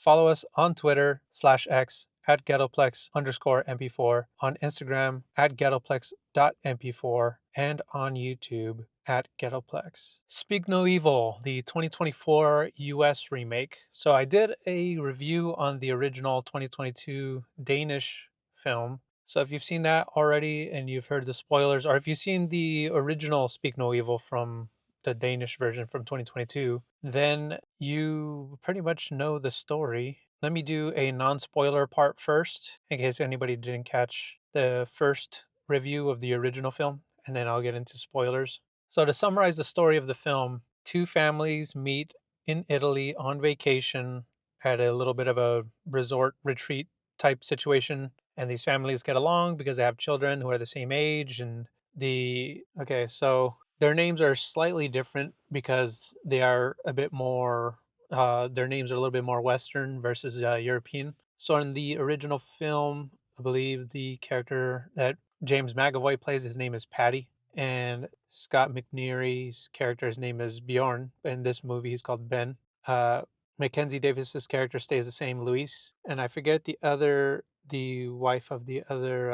Follow us on Twitter /X at ghettoplex_mp4, on Instagram at ghettoplex.mp4, and on YouTube at Ghettoplex. Speak No Evil, the 2024 US remake. So I did a review on the original 2022 Danish film. So if you've seen that already and you've heard the spoilers, or if you've seen the original Speak No Evil from the Danish version from 2022, then you pretty much know the story. Let me do a non-spoiler part first, in case anybody didn't catch the first review of the original film, and then I'll get into spoilers. So to summarize the story of the film, two families meet in Italy on vacation at a little bit of a resort retreat type situation, and these families get along because they have children who are the same age. And so their names are slightly different because they are a bit more their names are a little bit more Western versus European. So in the original film, I believe the character that James McAvoy plays, his name is Patty, and Scott McNairy's character's name is Bjorn. In this movie, he's called Ben. Mackenzie Davis's character stays the same, Louise, and I forget the wife of the other,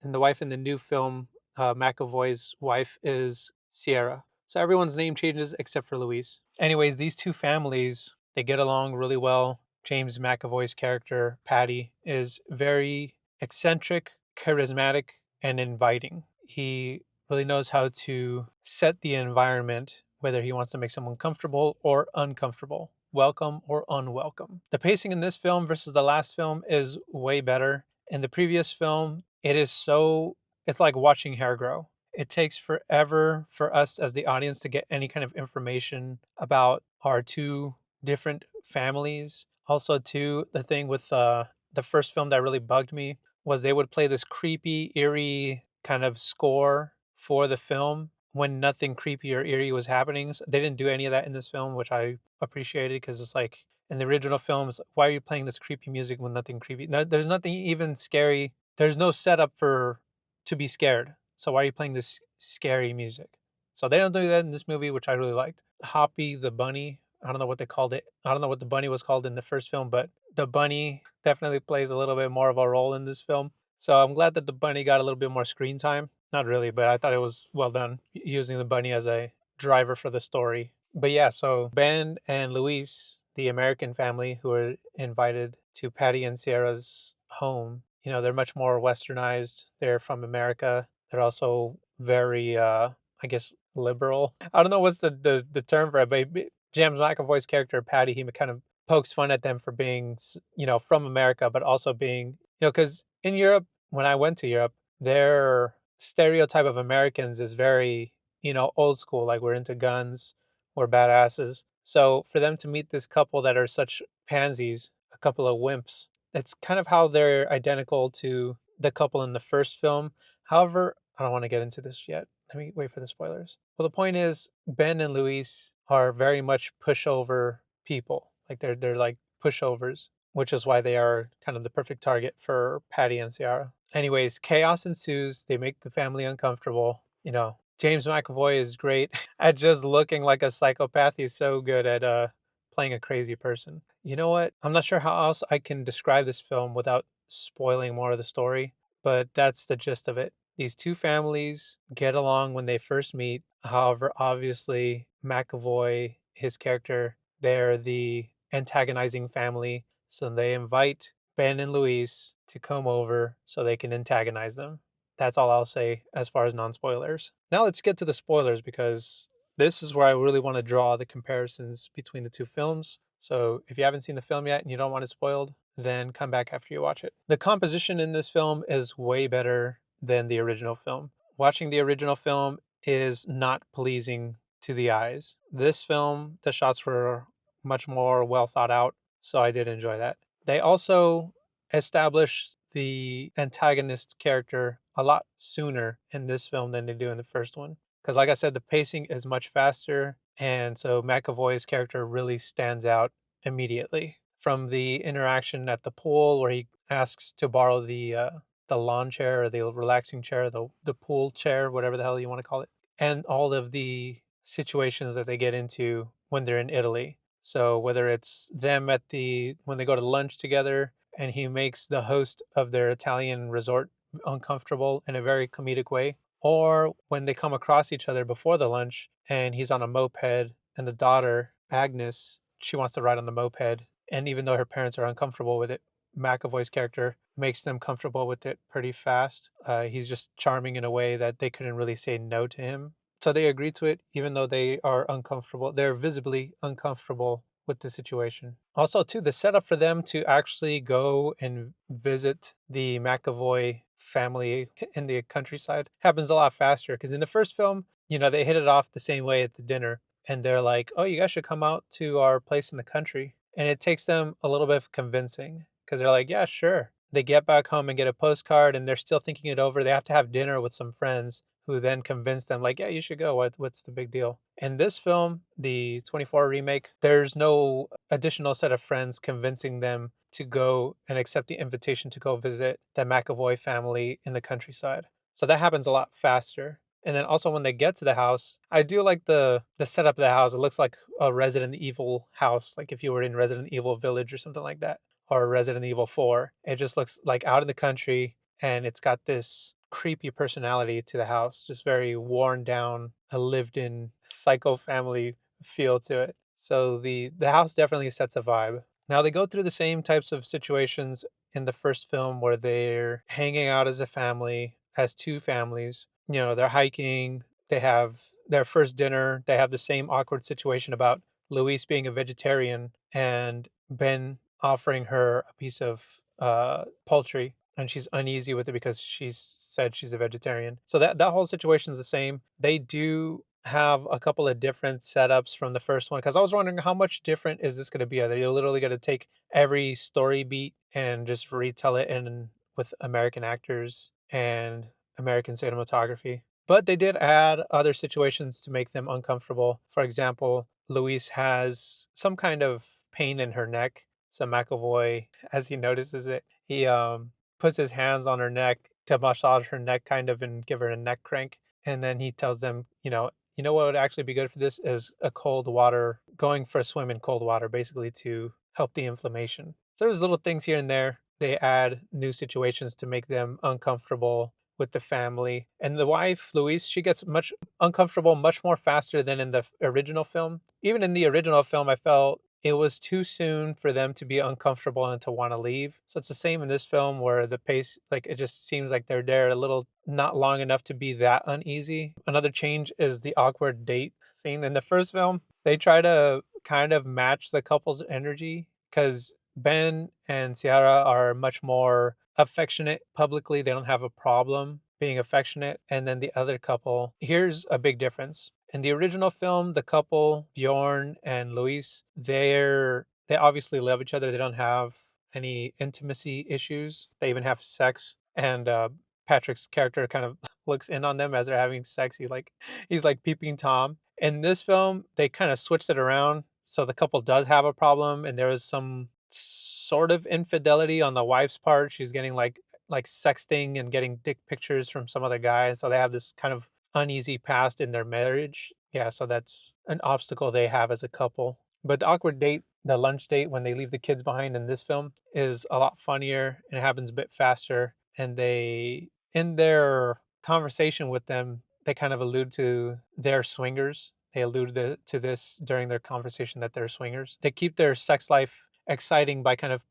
and the wife in the new film, McAvoy's wife is Sierra. So everyone's name changes except for Louise. Anyways, these two families, they get along really well. James McAvoy's character, Patty, is very eccentric, charismatic, and inviting. He really knows how to set the environment, whether he wants to make someone comfortable or uncomfortable, welcome or unwelcome. The pacing in this film versus the last film is way better. In the previous film, it's like watching hair grow. It takes forever for us as the audience to get any kind of information about our two different families. Also, too, the thing with the first film that really bugged me was they would play this creepy, eerie kind of score for the film when nothing creepy or eerie was happening. So they didn't do any of that in this film, which I appreciated because it's like in the original films, why are you playing this creepy music when nothing creepy? No, there's nothing even scary. There's no setup for to be scared. So why are you playing this scary music? So they don't do that in this movie, which I really liked. Hoppy the bunny. I don't know what they called it. I don't know what the bunny was called in the first film, but the bunny definitely plays a little bit more of a role in this film. So I'm glad that the bunny got a little bit more screen time. Not really, but I thought it was well done using the bunny as a driver for the story. But yeah, so Ben and Luis, the American family who are invited to Patty and Sierra's home, they're much more westernized. They're from America. They're also very, I guess, liberal. I don't know what's the term for it, but James McAvoy's character, Patty, he kind of pokes fun at them for being, from America, but also being, because in Europe, when I went to Europe, their stereotype of Americans is very, old school. Like we're into guns, we're badasses. So for them to meet this couple that are such pansies, a couple of wimps, it's kind of how they're identical to the couple in the first film. However, I don't want to get into this yet. Let me wait for the spoilers. Well, the point is, Ben and Luis are very much pushover people. Like they're like pushovers, which is why they are kind of the perfect target for Patty and Ciara. Anyways, chaos ensues. They make the family uncomfortable. James McAvoy is great at just looking like a psychopath. He's so good at playing a crazy person. You know what? I'm not sure how else I can describe this film without spoiling more of the story, but that's the gist of it. These two families get along when they first meet. However, obviously, McAvoy, his character, they're the antagonizing family. So they invite Ben and Luis to come over so they can antagonize them. That's all I'll say as far as non spoilers. Now let's get to the spoilers because this is where I really want to draw the comparisons between the two films. So if you haven't seen the film yet and you don't want it spoiled, then come back after you watch it. The composition in this film is way better than the original film. Watching the original film is not pleasing to the eyes. This film, the shots were much more well thought out, so I did enjoy that. They also established the antagonist character a lot sooner in this film than they do in the first one. Because, like I said, the pacing is much faster, and so McAvoy's character really stands out immediately. From the interaction at the pool where he asks to borrow the lawn chair or the relaxing chair, the pool chair, whatever the hell you want to call it, and all of the situations that they get into when they're in Italy. So whether it's them at the when they go to lunch together and he makes the host of their Italian resort uncomfortable in a very comedic way, or when they come across each other before the lunch and he's on a moped and the daughter, Agnes, she wants to ride on the moped. And even though her parents are uncomfortable with it, McAvoy's character makes them comfortable with it pretty fast. He's just charming in a way that they couldn't really say no to him. So they agree to it, even though they are uncomfortable. They're visibly uncomfortable with the situation. Also, too, the setup for them to actually go and visit the McAvoy family in the countryside happens a lot faster. Because in the first film, they hit it off the same way at the dinner, and they're like, "Oh, you guys should come out to our place in the country." And it takes them a little bit of convincing because they're like, "Yeah, sure." They get back home and get a postcard, and they're still thinking it over. They have to have dinner with some friends who then convince them, like, "Yeah, you should go. What's the big deal?" In this film, the 24 remake, there's no additional set of friends convincing them to go and accept the invitation to go visit the McAvoy family in the countryside. So that happens a lot faster. And then also when they get to the house, I do like the setup of the house. It looks like a Resident Evil house, like if you were in Resident Evil Village or something like that, or Resident Evil 4. It just looks like out in the country, and it's got this creepy personality to the house, just very worn down, a lived in psycho family feel to it. So the house definitely sets a vibe. Now they go through the same types of situations in the first film where they're hanging out as a family, as two families. They're hiking, they have their first dinner, they have the same awkward situation about Luis being a vegetarian and Ben offering her a piece of poultry, and she's uneasy with it because she's said she's a vegetarian. So that whole situation is the same. They do have a couple of different setups from the first one because I was wondering how much different is this going to be? Are they literally going to take every story beat and just retell it in with American actors and American cinematography? But they did add other situations to make them uncomfortable. For example, Louise has some kind of pain in her neck. So McAvoy, as he notices it, he puts his hands on her neck to massage her neck kind of and give her a neck crank. And then he tells them, what would actually be good for this is a cold water, going for a swim in cold water, basically to help the inflammation. So there's little things here and there. They add new situations to make them uncomfortable with the family. And the wife, Louise, she gets much uncomfortable much more faster than in the original film. Even in the original film, I felt it was too soon for them to be uncomfortable and to want to leave. So it's the same in this film where the pace, like it just seems like they're there a little not long enough to be that uneasy. Another change is the awkward date scene. In the first film, they try to kind of match the couple's energy because Ben and Ciara are much more affectionate publicly. They don't have a problem being affectionate. And then the other couple, here's a big difference. In the original film, the couple, Bjorn and Luis, they obviously love each other. They don't have any intimacy issues. They even have sex. And Patrick's character kind of looks in on them as they're having sex. He's like peeping Tom. In this film, they kind of switched it around. So the couple does have a problem, and there was some sort of infidelity on the wife's part. She's getting like sexting and getting dick pictures from some other guy. So they have this kind of uneasy past in their marriage. Yeah, so that's an obstacle they have as a couple. But the awkward date, the lunch date when they leave the kids behind in this film is a lot funnier and it happens a bit faster. And they, in their conversation with them, they kind of allude to their swingers. They alluded to this during their conversation that they're swingers. They keep their sex life exciting by kind of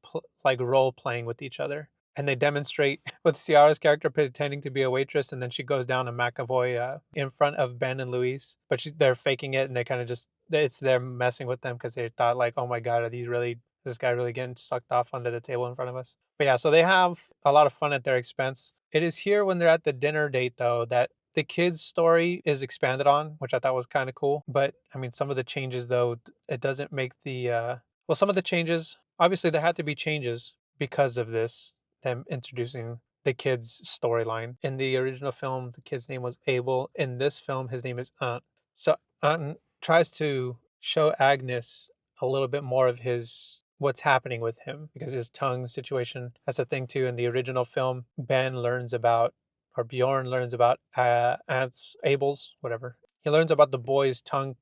like role playing with each other. And they demonstrate with Ciara's character pretending to be a waitress, and then she goes down to McAvoy in front of Ben and Louise. But they're faking it, and they kind of just it's them messing with them because they thought like, oh my god, are these really this guy really getting sucked off under the table in front of us? But yeah, so they have a lot of fun at their expense. It is here when they're at the dinner date though that the kids' story is expanded on, which I thought was kind of cool. But I mean, some of the changes though, it doesn't make the some of the changes obviously there had to be changes because of this them introducing the kid's storyline. In the original film, the kid's name was Abel. In this film, his name is Ant. So Ant tries to show Agnes a little bit more of his what's happening with him because his tongue situation. That's a thing too. In the original film, Ben learns about or Bjorn learns about Ant's Abel's whatever. He learns about the boy's tongue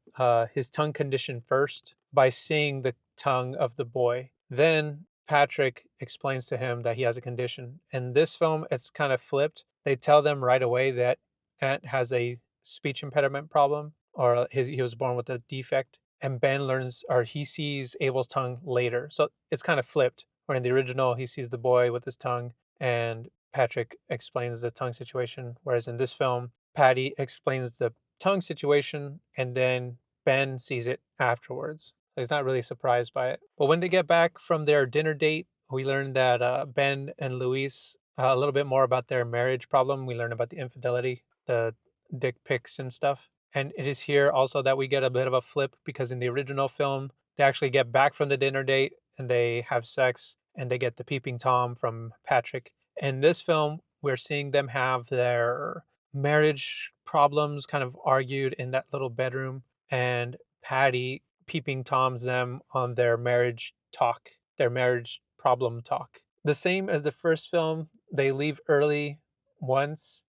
his tongue condition first by seeing the tongue of the boy. Then Patrick explains to him that he has a condition. In this film, it's kind of flipped. They tell them right away that Ant has a speech impediment problem, or he was born with a defect. And Ben learns, or he sees Abel's tongue later. So it's kind of flipped. Where in the original, he sees the boy with his tongue, and Patrick explains the tongue situation. Whereas in this film, Patty explains the tongue situation, and then Ben sees it afterwards. So he's not really surprised by it. But when they get back from their dinner date, we learn that Ben and Luis, a little bit more about their marriage problem. We learn about the infidelity, the dick pics and stuff. And it is here also that we get a bit of a flip, because in the original film, they actually get back from the dinner date and they have sex and they get the peeping Tom from Patrick. In this film, we're seeing them have their marriage problems kind of argued in that little bedroom, and Patty peeping Toms them on their marriage talk, their marriage problem talk. The same as the first film, they leave early once.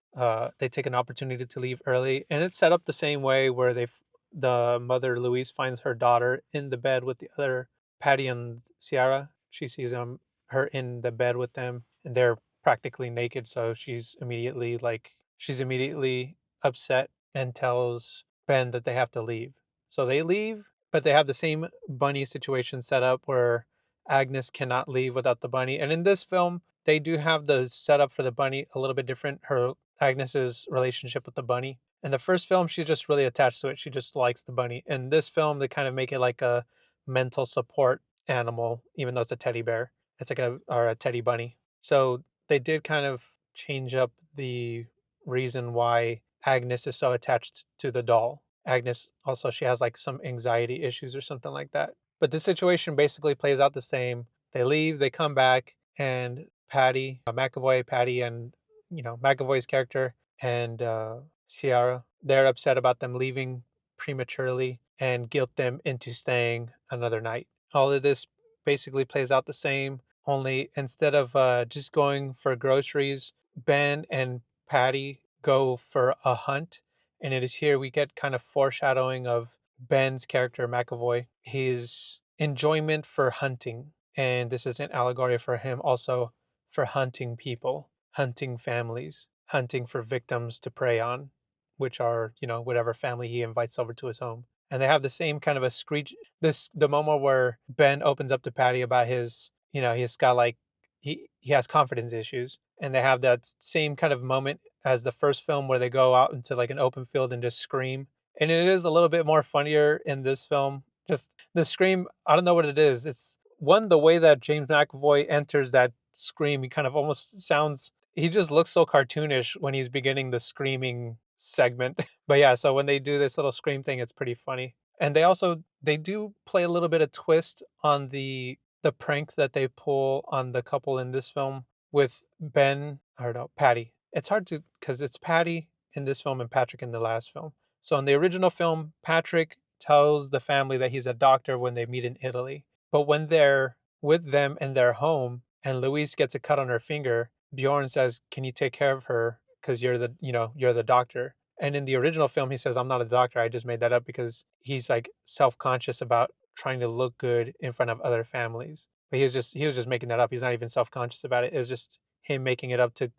They take an opportunity to leave early, and it's set up the same way where the mother Louise finds her daughter in the bed with the other Patty and Ciara. She sees her in the bed with them, and they're practically naked, so she's immediately upset and tells Ben that they have to leave. So they leave, but they have the same bunny situation set up where Agnes cannot leave without the bunny. And in this film, they do have the setup for the bunny a little bit different. Agnes's relationship with the bunny. In the first film, she's just really attached to it. She just likes the bunny. In this film, they kind of make it like a mental support animal, even though it's a teddy bear. It's like a teddy bunny. So they did kind of change up the reason why Agnes is so attached to the doll. Agnes also, she has like some anxiety issues or something like that. But the situation basically plays out the same. They leave, they come back, and Patty, and McAvoy's character and Ciara, they're upset about them leaving prematurely and guilt them into staying another night. All of this basically plays out the same, only instead of just going for groceries, Ben and Patty go for a hunt. And it is here we get kind of foreshadowing of Ben's character, McAvoy, his enjoyment for hunting. And this is an allegory for him also for hunting people, hunting families, hunting for victims to prey on, which are, whatever family he invites over to his home. And they have the same kind of a screech. The moment where Ben opens up to Patty about he's got like he has confidence issues, and they have that same kind of moment as the first film where they go out into like an open field and just scream. And it is a little bit more funnier in this film. Just the scream, I don't know what it is. It's one, the way that James McAvoy enters that scream, he kind of almost sounds, he just looks so cartoonish when he's beginning the screaming segment. But yeah, so when they do this little scream thing, it's pretty funny. And they do play a little bit of twist on the prank that they pull on the couple in this film with Ben, or no, Patty. It's hard to, because it's Patty in this film and Patrick in the last film. So in the original film, Patrick tells the family that he's a doctor when they meet in Italy. But when they're with them in their home and Louise gets a cut on her finger, Bjorn says, "Can you take care of her? Because you're the doctor." And in the original film, he says, "I'm not a doctor. I just made that up," because he's like self-conscious about trying to look good in front of other families. But he was just making that up. He's not even self-conscious about it. It was just him making it up to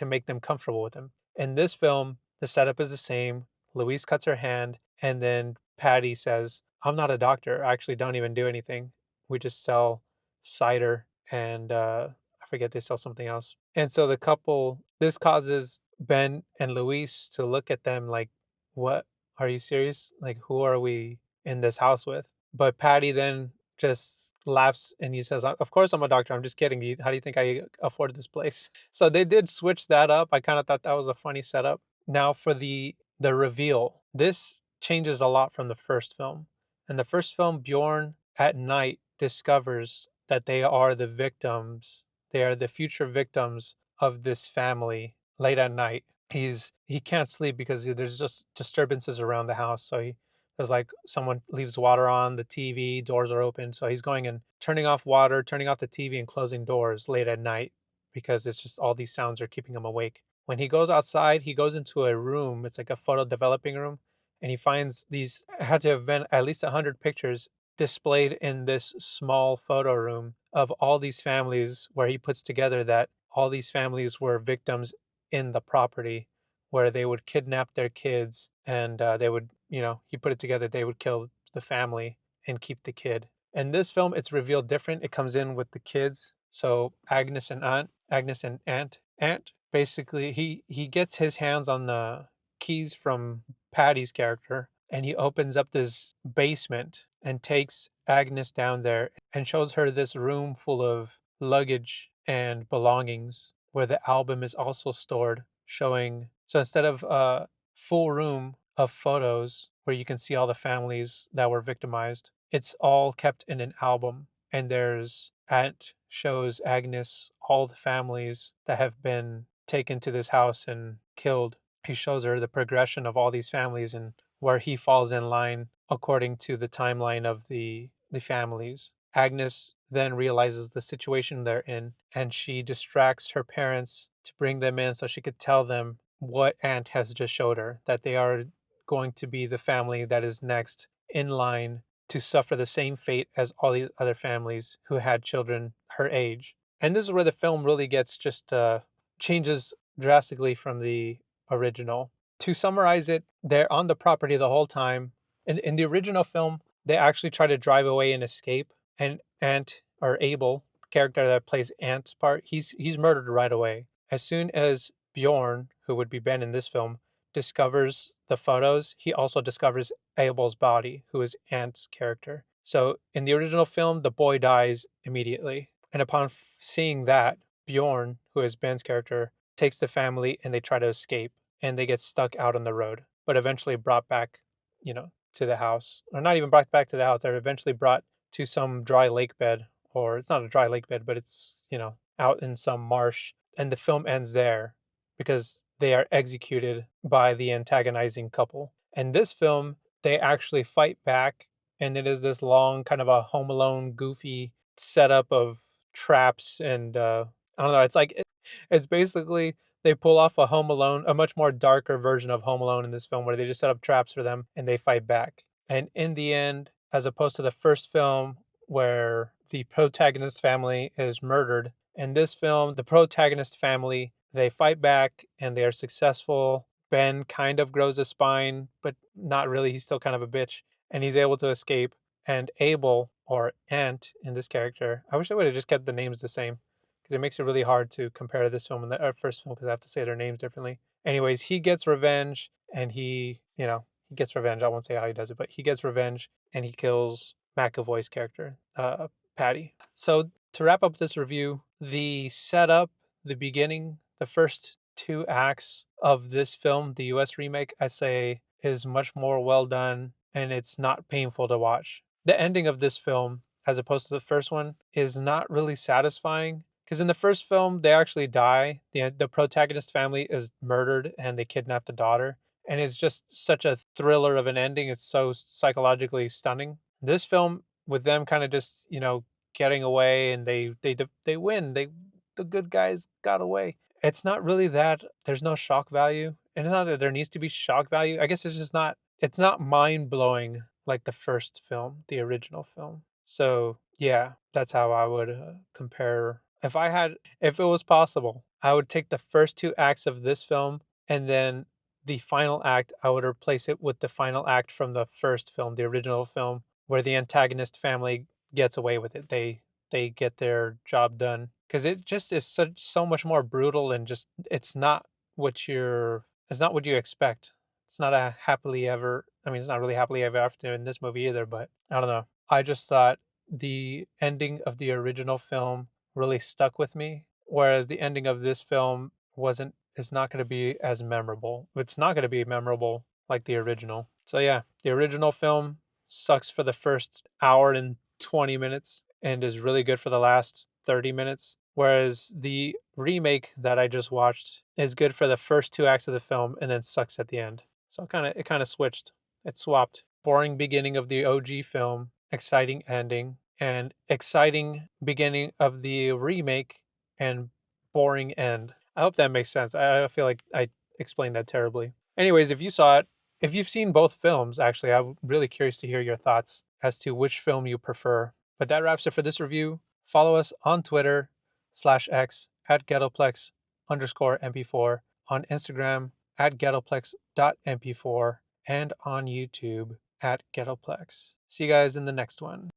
make them comfortable with him. In this film, the setup is the same. Louise cuts her hand, and then Patty says, "I'm not a doctor. I actually don't even do anything. We just sell cider and I forget, they sell something else." And so the couple, this causes Ben and Louise to look at them like, "What? Are you serious? Like, who are we in this house with?" But Patty then just laughs and he says, "Of course I'm a doctor. I'm just kidding. How do you think I afford this place?" So they did switch that up. I kind of thought that was a funny setup. Now for the reveal. This changes a lot from the first film. In the first film, Bjorn at night discovers that they are the victims. They are the future victims of this family late at night. He can't sleep because there's just disturbances around the house. So there's like someone leaves water on the TV, doors are open. So he's going and turning off water, turning off the TV, and closing doors late at night because it's just all these sounds are keeping him awake. When he goes outside, he goes into a room. It's like a photo developing room, and he finds these had to have been at least 100 pictures displayed in this small photo room of all these families, where he puts together that all these families were victims in the property, where they would kidnap their kids, and they would, he put it together, they would kill the family and keep the kid. In this film, it's revealed different. It comes in with the kids. So Agnes and Aunt basically he gets his hands on the keys from Patty's character, and he opens up this basement and takes Agnes down there and shows her this room full of luggage and belongings, where the album is also stored, showing, so instead of a full room of photos where you can see all the families that were victimized, it's all kept in an album. And there's Aunt shows Agnes all the families that have been taken to this house and killed. He shows her the progression of all these families and where he falls in line according to the timeline of the families. Agnes then realizes the situation they're in, and she distracts her parents to bring them in so she could tell them what Aunt has just showed her, that they are going to be the family that is next in line to suffer the same fate as all these other families who had children her age. And this is where the film really gets just changes drastically from the original. To summarize it, they're on the property the whole time. In the original film, they actually try to drive away and escape. And Ant, or Abel, the character that plays Ant's part, he's murdered right away. As soon as Bjorn, who would be Ben in this film, discovers the photos, he also discovers Abel's body, who is Ant's character. So in the original film, the boy dies immediately. And upon seeing that, Bjorn, who is Ben's character, takes the family and they try to escape, and they get stuck out on the road, but eventually brought back, to the house. Or not even brought back to the house, they're eventually brought to some dry lake bed, or it's not a dry lake bed, but it's, out in some marsh. And the film ends there because they are executed by the antagonizing couple. And this film, they actually fight back, and it is this long, kind of a Home Alone goofy setup of traps and I don't know. It's basically they pull off a Home Alone, a much more darker version of Home Alone in this film, where they just set up traps for them and they fight back. And in the end, as opposed to the first film where the protagonist family is murdered, in this film, the protagonist family, they fight back and they are successful. Ben kind of grows a spine, but not really. He's still kind of a bitch, and he's able to escape. And Abel, or Ant in this character, I wish I would have just kept the names the same, because it makes it really hard to compare this film and the first film, because I have to say their names differently. Anyways, he gets revenge, and he gets revenge. I won't say how he does it, but he gets revenge and he kills McAvoy's character, Patty. So to wrap up this review, the setup, the beginning, the first two acts of this film, the US remake, I say is much more well done, and it's not painful to watch. The ending of this film, as opposed to the first one, is not really satisfying, because in the first film they actually die. The protagonist family is murdered and they kidnap the daughter, and it's just such a thriller of an ending. It's so psychologically stunning. This film, with them kind of just, getting away, and they win. The good guys got away. It's not really that there's no shock value. And it's not that there needs to be shock value. I guess it's not mind blowing like the first film, the original film. So yeah, that's how I would compare. If it was possible, I would take the first two acts of this film, and then the final act, I would replace it with the final act from the first film, the original film, where the antagonist family gets away with it. They get their job done, because it just is so much more brutal, and just it's not what you expect. It's not a happily ever. I mean, it's not really happily ever after in this movie either. But I don't know. I just thought the ending of the original film really stuck with me, whereas the ending of this film wasn't. It's not going to be as memorable. It's not going to be memorable like the original. So yeah, the original film sucks for the first hour and 20 minutes and is really good for the last 30 minutes. Whereas the remake that I just watched is good for the first two acts of the film and then sucks at the end. So it kind of switched. It swapped. Boring beginning of the OG film, exciting ending, and exciting beginning of the remake, and boring end. I hope that makes sense. I feel like I explained that terribly. Anyways, if you saw it, If you've seen both films, actually, I'm really curious to hear your thoughts as to which film you prefer. But that wraps it for this review. Follow us on Twitter /X at ghettoplex_mp4, on Instagram at ghettoplex.mp4, and on YouTube at Ghettoplex. See you guys in the next one.